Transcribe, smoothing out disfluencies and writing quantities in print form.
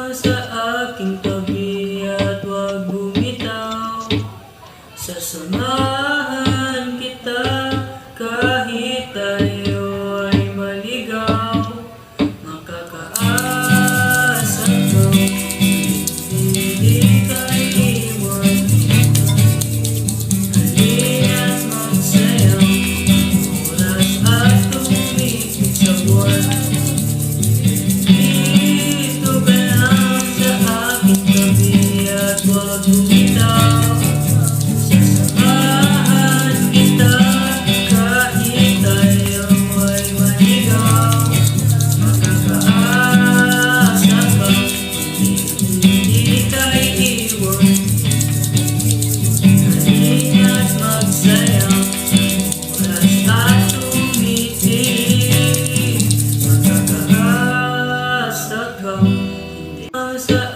Sa aking tabi at huwag bumitaw. Sasamahan kita kahit tayo ay maligaw. Makakaasa ko, hindi ka iwan. Halina't magsayaw, oras at tumigil sa buwan. Huwag bumitaw. Sasamahan kita kahit tayo ay maligaw. Makakaasa ka, hindi ka iiwan. Halina't magsayaw, oras at tumitig. Makakaasa ka, hindi sa